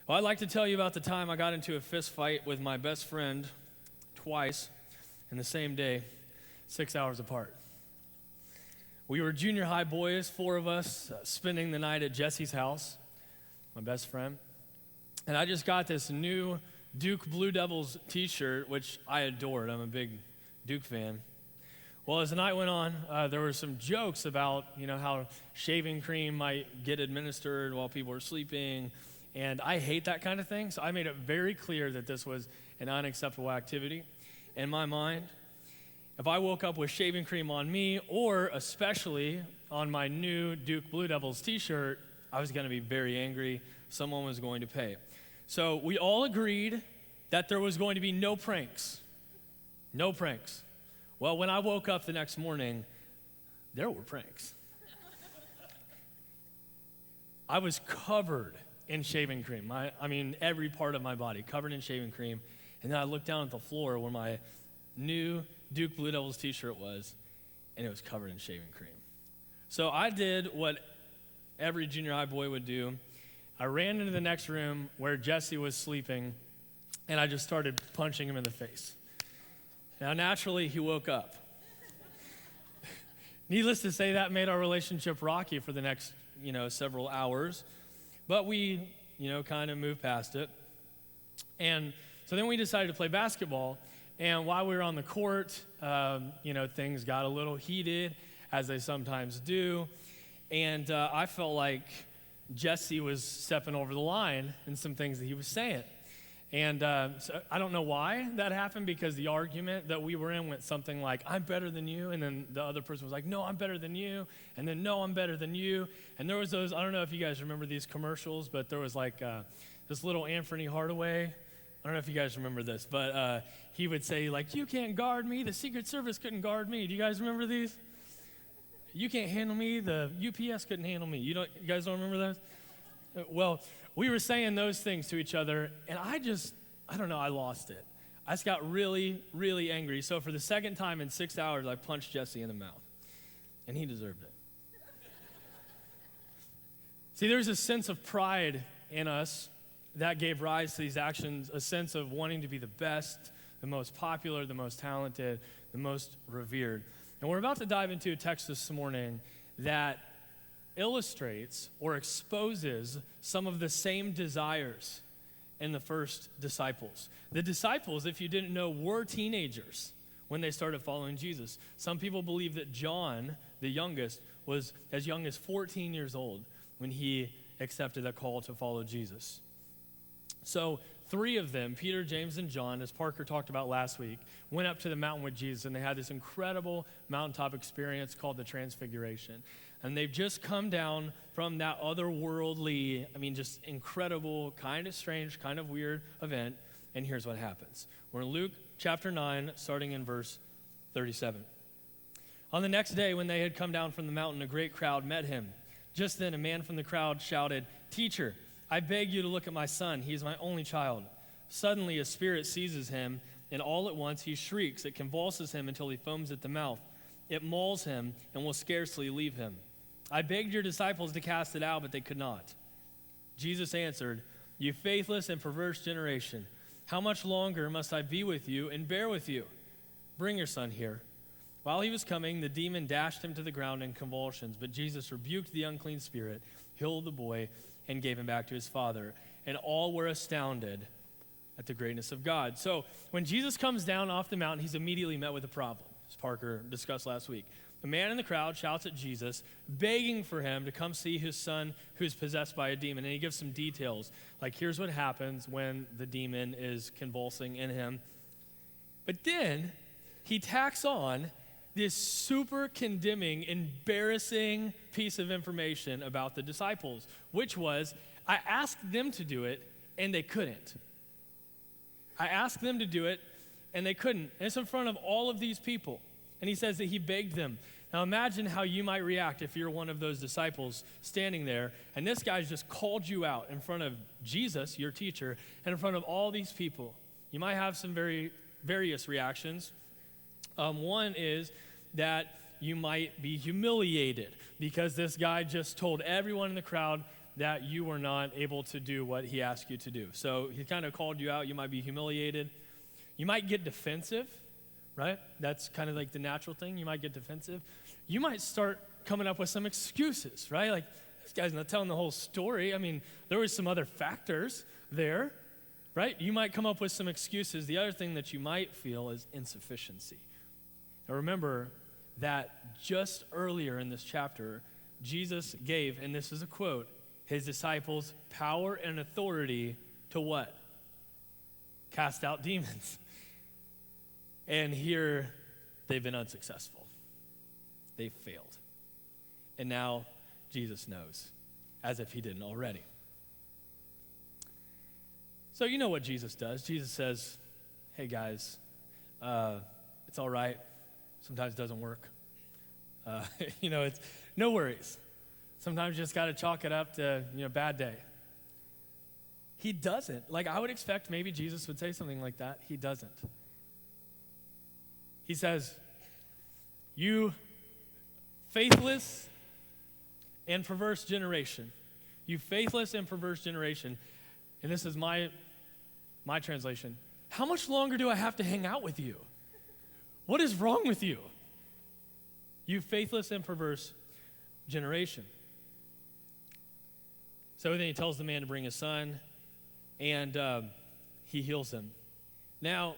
Well, I'd like to tell you about the time I got into a fist fight with my best friend twice in the same day, 6 hours apart. We were junior high boys, four of us, spending the night at Jesse's house, my best friend. And I just got this new Duke Blue Devils t-shirt, which I adored. I'm a big Duke fan. Well, as the night went on, there were some jokes about, how shaving cream might get administered while people were sleeping. And I hate that kind of thing, so I made it very clear that this was an unacceptable activity. In my mind, if I woke up with shaving cream on me, or especially on my new Duke Blue Devils t-shirt, I was going to be very angry. Someone was going to pay. So we all agreed that there was going to be no pranks. No pranks. Well, when I woke up the next morning, there were pranks. I was covered in shaving cream. Every part of my body covered in shaving cream. And then I looked down at the floor where my new Duke Blue Devils t-shirt was, and it was covered in shaving cream. So I did what every junior high boy would do. I ran into the next room where Jesse was sleeping, and I just started punching him in the face. Now, naturally, he woke up. Needless to say, that made our relationship rocky for the next, several hours. But we, kind of moved past it. And so then we decided to play basketball. And while we were on the court, things got a little heated, as they sometimes do. And I felt like Jesse was stepping over the line in some things that he was saying. And so I don't know why that happened, because the argument that we were in went something like, I'm better than you. And then the other person was like, no, I'm better than you. And then, no, I'm better than you. And there was those, I don't know if you guys remember these commercials, but there was like this little Anthony Hardaway. I don't know if you guys remember this, but he would say, like, you can't guard me. The Secret Service couldn't guard me. Do you guys remember these? You can't handle me. The UPS couldn't handle me. You guys don't remember those? Well, we were saying those things to each other, and I lost it. I just got really, really angry. So for the second time in 6 hours, I punched Jesse in the mouth, and he deserved it. See, there's a sense of pride in us that gave rise to these actions, a sense of wanting to be the best, the most popular, the most talented, the most revered. And we're about to dive into a text this morning that illustrates or exposes some of the same desires in the first disciples. The disciples, if you didn't know, were teenagers when they started following Jesus. Some people believe that John, the youngest, was as young as 14 years old when he accepted a call to follow Jesus. So 3 of them, Peter, James, and John, as Parker talked about last week, went up to the mountain with Jesus, and they had this incredible mountaintop experience called the Transfiguration. And they've just come down from that otherworldly, just incredible, kind of strange, kind of weird event. And here's what happens. We're in Luke chapter 9, starting in verse 37. On the next day, when they had come down from the mountain, a great crowd met him. Just then, a man from the crowd shouted, "Teacher, I beg you to look at my son. He is my only child." Suddenly, a spirit seizes him, and all at once he shrieks. It convulses him until he foams at the mouth. It mauls him and will scarcely leave him. I begged your disciples to cast it out, but they could not. Jesus answered, "You faithless and perverse generation, how much longer must I be with you and bear with you? Bring your son here." While he was coming, the demon dashed him to the ground in convulsions, but Jesus rebuked the unclean spirit, healed the boy, and gave him back to his father. And all were astounded at the greatness of God. So when Jesus comes down off the mountain, he's immediately met with a problem, as Parker discussed last week. A man in the crowd shouts at Jesus, begging for him to come see his son who's possessed by a demon. And he gives some details, like here's what happens when the demon is convulsing in him. But then he tacks on this super condemning, embarrassing piece of information about the disciples, which was, I asked them to do it, and they couldn't. I asked them to do it, and they couldn't. And it's in front of all of these people. And he says that he begged them. Now imagine how you might react if you're one of those disciples standing there, and this guy's just called you out in front of Jesus, your teacher, and in front of all these people. You might have some various reactions. One is that you might be humiliated because this guy just told everyone in the crowd that you were not able to do what he asked you to do. So he kind of called you out. You might be humiliated. You might get defensive, right? That's kind of like the natural thing. You might get defensive. You might start coming up with some excuses, right? Like, this guy's not telling the whole story. I mean, there were some other factors there, right? You might come up with some excuses. The other thing that you might feel is insufficiency. Now remember that just earlier in this chapter, Jesus gave, and this is a quote, his disciples power and authority to what? Cast out demons. And here they've been unsuccessful. They failed. And now Jesus knows, as if he didn't already. So you know what Jesus does. Jesus says, hey guys, it's all right. Sometimes it doesn't work. It's no worries. Sometimes you just got to chalk it up to, bad day. He doesn't. Like, I would expect maybe Jesus would say something like that. He doesn't. He says, you faithless and perverse generation. You faithless and perverse generation. And this is my translation. How much longer do I have to hang out with you? What is wrong with you? You faithless and perverse generation. So then he tells the man to bring his son, and he heals him. Now,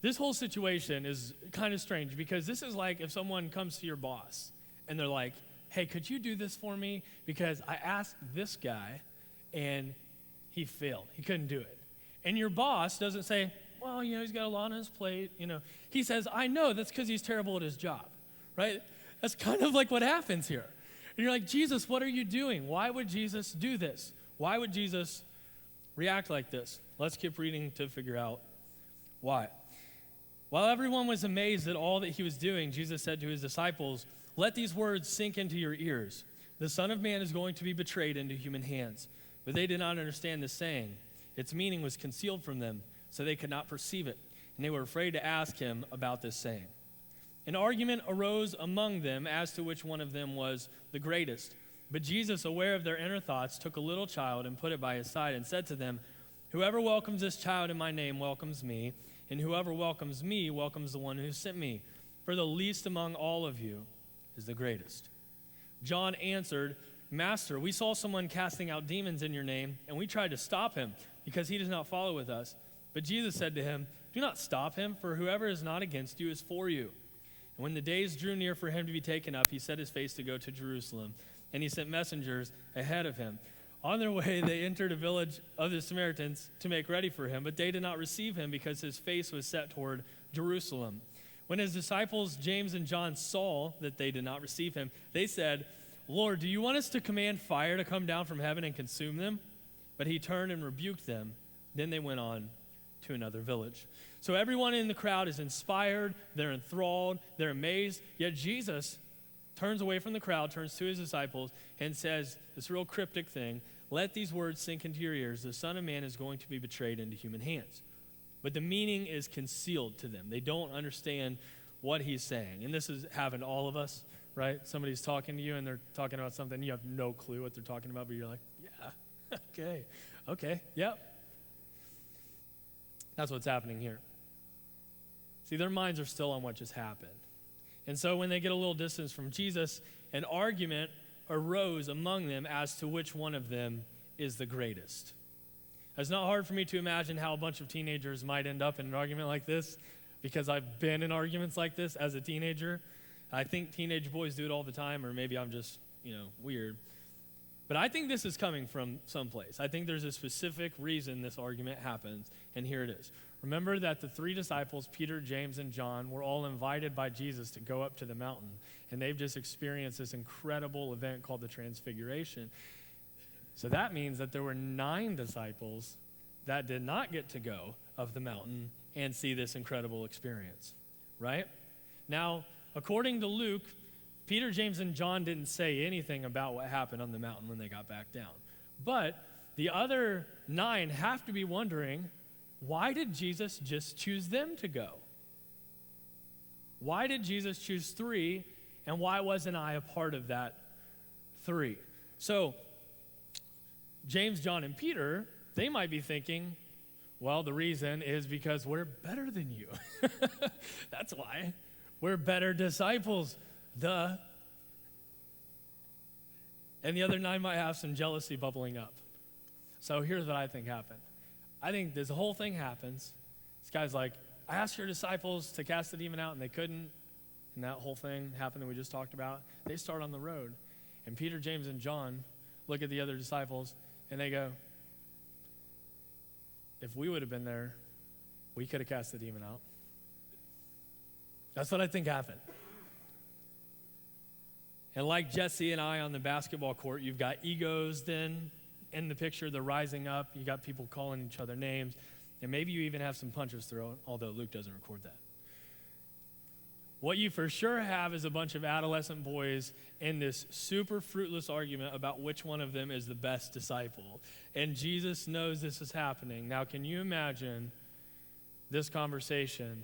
this whole situation is kind of strange because this is like if someone comes to your boss and they're like, hey, could you do this for me? Because I asked this guy and he failed. He couldn't do it. And your boss doesn't say, well, he's got a lot on his plate. He says, I know that's because he's terrible at his job, right? That's kind of like what happens here. And you're like, Jesus, what are you doing? Why would Jesus do this? Why would Jesus react like this? Let's keep reading to figure out why. While everyone was amazed at all that he was doing, Jesus said to his disciples, let these words sink into your ears. The Son of Man is going to be betrayed into human hands. But they did not understand this saying. Its meaning was concealed from them, so they could not perceive it. And they were afraid to ask him about this saying. An argument arose among them as to which one of them was the greatest. But Jesus, aware of their inner thoughts, took a little child and put it by his side and said to them, whoever welcomes this child in my name welcomes me, and whoever welcomes me welcomes the one who sent me. For the least among all of you is the greatest. John answered, Master, we saw someone casting out demons in your name, and we tried to stop him because he does not follow with us. But Jesus said to him, do not stop him, for whoever is not against you is for you. And when the days drew near for him to be taken up, he set his face to go to Jerusalem, and he sent messengers ahead of him. On their way, they entered a village of the Samaritans to make ready for him, but they did not receive him because his face was set toward Jerusalem. When his disciples, James and John, saw that they did not receive him, they said, Lord, do you want us to command fire to come down from heaven and consume them? But he turned and rebuked them. Then they went on to another village. So everyone in the crowd is inspired, they're enthralled, they're amazed, yet Jesus turns away from the crowd, turns to his disciples, and says this real cryptic thing, let these words sink into your ears. The Son of Man is going to be betrayed into human hands. But the meaning is concealed to them. They don't understand what he's saying. And this has happened to all of us, right? Somebody's talking to you, and they're talking about something. You have no clue what they're talking about, but you're like, yeah, okay, yep. That's what's happening here. See, their minds are still on what just happened. And so when they get a little distance from Jesus, an argument arose among them as to which one of them is the greatest. It's not hard for me to imagine how a bunch of teenagers might end up in an argument like this, because I've been in arguments like this as a teenager. I think teenage boys do it all the time, or maybe I'm just, weird. But I think this is coming from someplace. I think there's a specific reason this argument happens, and here it is. Remember that the three disciples, Peter, James, and John, were all invited by Jesus to go up to the mountain, and they've just experienced this incredible event called the Transfiguration. So that means that there were 9 disciples that did not get to go up the mountain and see this incredible experience, right? Now, according to Luke, Peter, James, and John didn't say anything about what happened on the mountain when they got back down. But the other 9 have to be wondering, why did Jesus just choose them to go? Why did Jesus choose 3, and why wasn't I a part of that 3? So James, John, and Peter, they might be thinking, well, the reason is because we're better than you. That's why. We're better disciples. Duh. And the other 9 might have some jealousy bubbling up. So here's what I think happened. I think this whole thing happens. This guy's like, I asked your disciples to cast the demon out, and they couldn't. And that whole thing happened that we just talked about. They start on the road. And Peter, James, and John look at the other disciples, and they go, if we would have been there, we could have cast the demon out. That's what I think happened. And like Jesse and I on the basketball court, you've got egos then in the picture, they're rising up. You got people calling each other names. And maybe you even have some punches thrown, although Luke doesn't record that. What you for sure have is a bunch of adolescent boys in this super fruitless argument about which one of them is the best disciple. And Jesus knows this is happening. Now, can you imagine this conversation,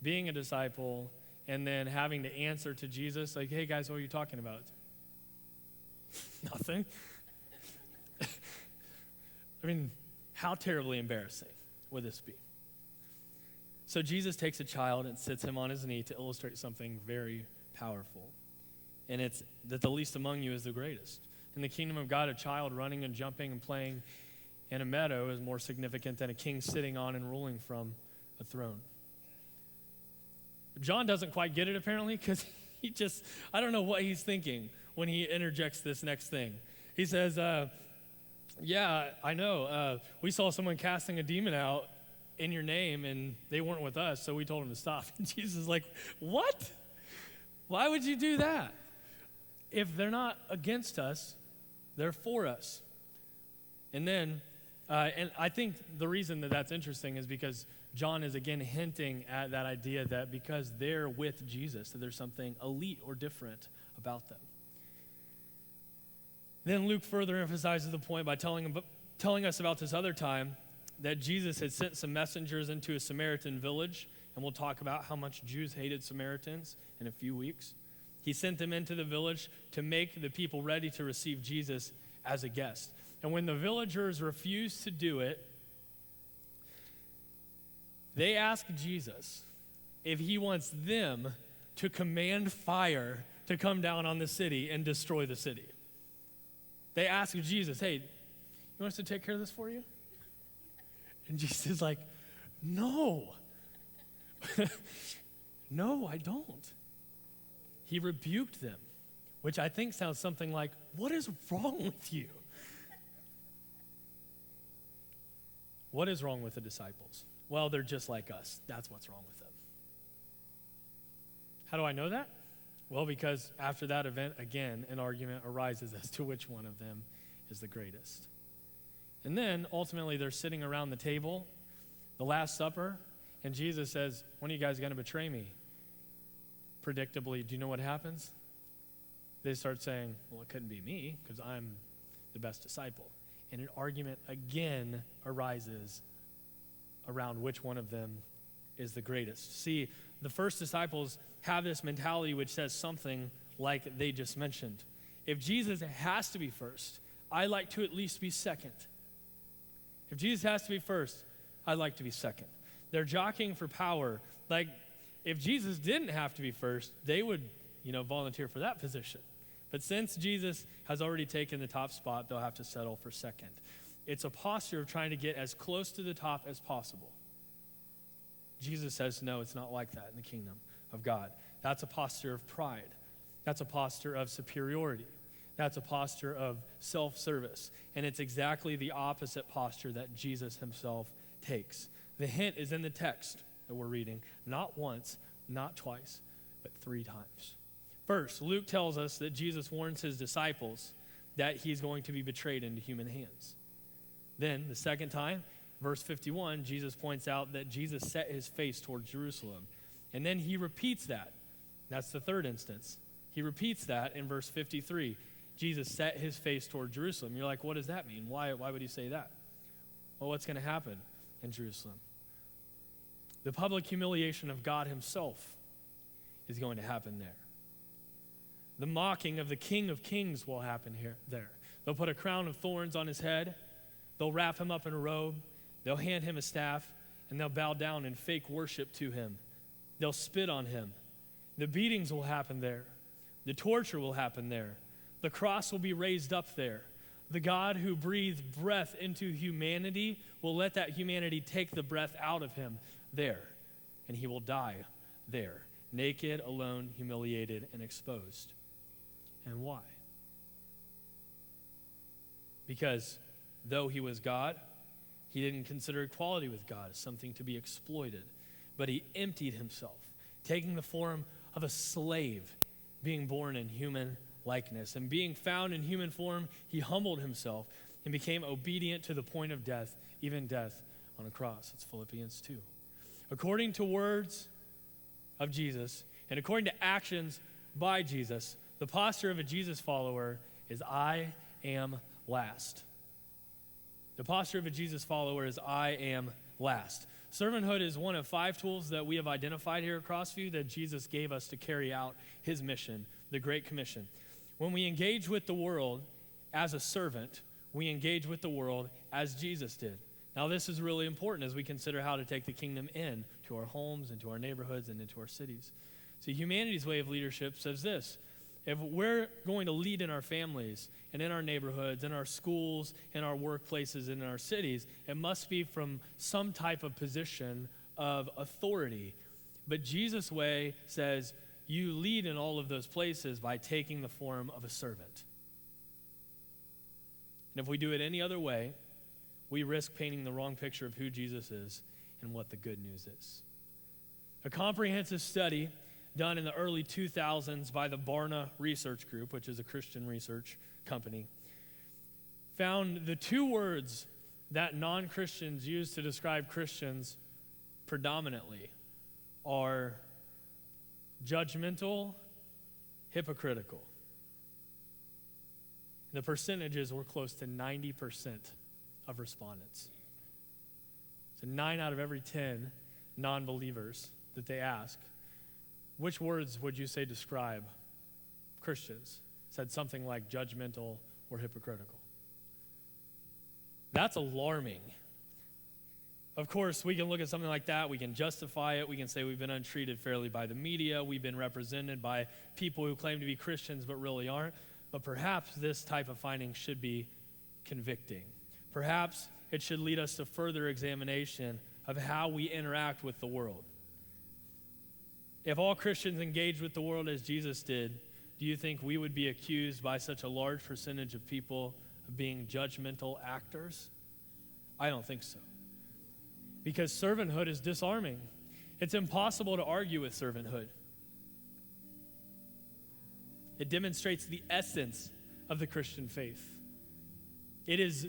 being a disciple, and then having to answer to Jesus, like, hey, guys, what are you talking about? Nothing. I mean, how terribly embarrassing would this be? So Jesus takes a child and sits him on his knee to illustrate something very powerful. And it's that the least among you is the greatest. In the kingdom of God, a child running and jumping and playing in a meadow is more significant than a king sitting on and ruling from a throne. John doesn't quite get it, apparently, because I don't know what he's thinking when he interjects this next thing. He says, yeah, I know. We saw someone casting a demon out in your name, and they weren't with us, so we told them to stop. And Jesus is like, what? Why would you do that? If they're not against us, they're for us. And then, and I think the reason that that's interesting is because John is again hinting at that idea that because they're with Jesus, that there's something elite or different about them. Then Luke further emphasizes the point by telling us about this other time that Jesus had sent some messengers into a Samaritan village, and we'll talk about how much Jews hated Samaritans in a few weeks. He sent them into the village to make the people ready to receive Jesus as a guest. And when the villagers refused to do it, they asked Jesus if he wants them to command fire to come down on the city and destroy the city. They asked Jesus, hey, you want us to take care of this for you? And Jesus is like, no. No, I don't. He rebuked them, which I think sounds something like, what is wrong with you? What is wrong with the disciples? Well, they're just like us. That's what's wrong with them. How do I know that? Well, because after that event, again, an argument arises as to which one of them is the greatest. And then, ultimately, they're sitting around the table, the Last Supper, and Jesus says, when are you guys going to betray me? Predictably, do you know what happens? They start saying, well, it couldn't be me because I'm the best disciple. And an argument again arises around which one of them is the greatest. See, the first disciples have this mentality which says something like they just mentioned. If Jesus has to be first, I like to at least be second. If Jesus has to be first, I'd like to be second. They're jockeying for power. Like, if Jesus didn't have to be first, they would, volunteer for that position. But since Jesus has already taken the top spot, they'll have to settle for second. It's a posture of trying to get as close to the top as possible. Jesus says, no, it's not like that in the kingdom of God. That's a posture of pride. That's a posture of superiority. That's a posture of self-service. And it's exactly the opposite posture that Jesus himself takes. The hint is in the text that we're reading, not once, not twice, but 3 times. First, Luke tells us that Jesus warns his disciples that he's going to be betrayed into human hands. Then, the second time, verse 51, Jesus points out that Jesus set his face towards Jerusalem. And then he repeats that. That's the third instance. He repeats that in verse 53. Jesus set his face toward Jerusalem. You're like, what does that mean? Why would he say that? Well, what's going to happen in Jerusalem? The public humiliation of God himself is going to happen there. The mocking of the King of Kings will happen there. They'll put a crown of thorns on his head. They'll wrap him up in a robe. They'll hand him a staff, and they'll bow down in fake worship to him. They'll spit on him. The beatings will happen there. The torture will happen there. The cross will be raised up there. The God who breathed breath into humanity will let that humanity take the breath out of him there. And he will die there, naked, alone, humiliated, and exposed. And why? Because though he was God, he didn't consider equality with God as something to be exploited, but he emptied himself, taking the form of a slave, being born in human likeness. And being found in human form, he humbled himself and became obedient to the point of death, even death on a cross. That's Philippians 2. According to words of Jesus and according to actions by Jesus, the posture of a Jesus follower is I am last. The posture of a Jesus follower is I am last. Servanthood is one of 5 tools that we have identified here at Crossview that Jesus gave us to carry out his mission, the Great Commission. When we engage with the world as a servant, we engage with the world as Jesus did. Now, this is really important as we consider how to take the kingdom in to our homes, into our neighborhoods, and into our cities. See, humanity's way of leadership says this: if we're going to lead in our families and in our neighborhoods, in our schools, in our workplaces, and in our cities, it must be from some type of position of authority. But Jesus' way says you lead in all of those places by taking the form of a servant. And if we do it any other way, we risk painting the wrong picture of who Jesus is and what the good news is. A comprehensive study done in the early 2000s by the Barna Research Group, which is a Christian research company, found the 2 words that non-Christians use to describe Christians predominantly are judgmental, hypocritical. The percentages were close to 90% of respondents. So 9 out of every 10 non-believers that they ask, which words would you say describe Christians? Said something like judgmental or hypocritical. That's alarming. Of course, we can look at something like that. We can justify it. We can say we've been untreated fairly by the media. We've been represented by people who claim to be Christians but really aren't. But perhaps this type of finding should be convicting. Perhaps it should lead us to further examination of how we interact with the world. If all Christians engaged with the world as Jesus did, do you think we would be accused by such a large percentage of people of being judgmental actors? I don't think so. Because servanthood is disarming. It's impossible to argue with servanthood. It demonstrates the essence of the Christian faith. It is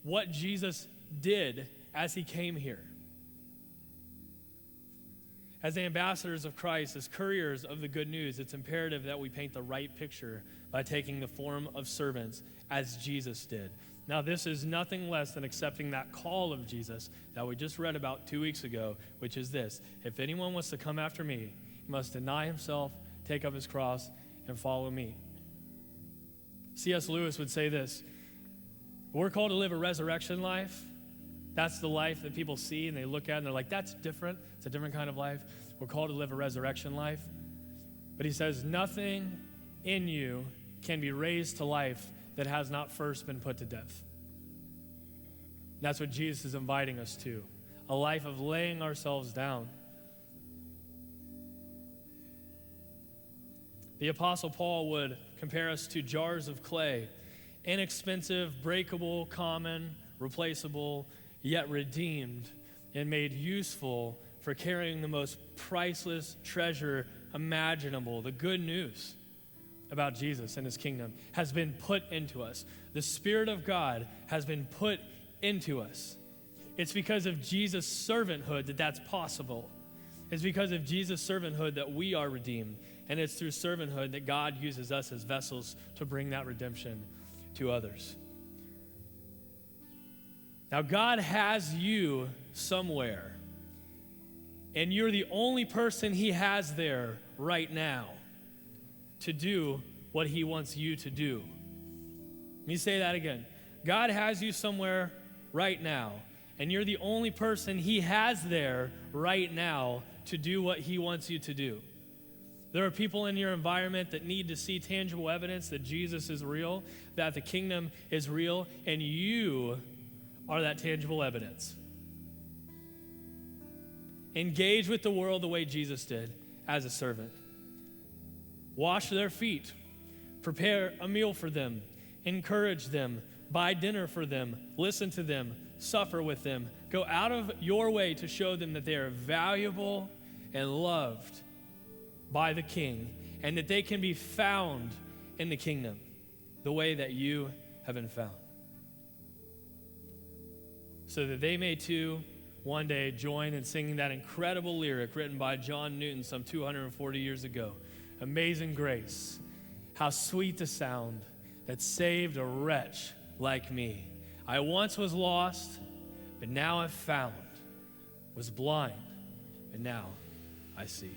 what Jesus did as he came here. As ambassadors of Christ, as couriers of the good news, it's imperative that we paint the right picture by taking the form of servants as Jesus did. Now, this is nothing less than accepting that call of Jesus that we just read about 2 weeks ago, which is this: if anyone wants to come after me, he must deny himself, take up his cross, and follow me. C.S. Lewis would say this: we're called to live a resurrection life. That's the life that people see and they look at and they're like, that's different. It's a different kind of life. We're called to live a resurrection life. But he says, nothing in you can be raised to life that has not first been put to death. That's what Jesus is inviting us to, a life of laying ourselves down. The Apostle Paul would compare us to jars of clay, inexpensive, breakable, common, replaceable, yet redeemed and made useful for carrying the most priceless treasure imaginable. The good news about Jesus and his kingdom has been put into us. The Spirit of God has been put into us. It's because of Jesus' servanthood that that's possible. It's because of Jesus' servanthood that we are redeemed. And it's through servanthood that God uses us as vessels to bring that redemption to others. Now, God has you somewhere, and you're the only person he has there right now to do what he wants you to do. Let me say that again. God has you somewhere right now, and you're the only person he has there right now to do what he wants you to do. There are people in your environment that need to see tangible evidence that Jesus is real, that the kingdom is real, and you are that tangible evidence. Engage with the world the way Jesus did as a servant. Wash their feet. Prepare a meal for them. Encourage them. Buy dinner for them. Listen to them. Suffer with them. Go out of your way to show them that they are valuable and loved by the King, and that they can be found in the kingdom the way that you have been found. So that they may too one day join in singing that incredible lyric written by John Newton some 240 years ago. Amazing grace, how sweet the sound that saved a wretch like me. I once was lost, but now I'm found, was blind, and now I see.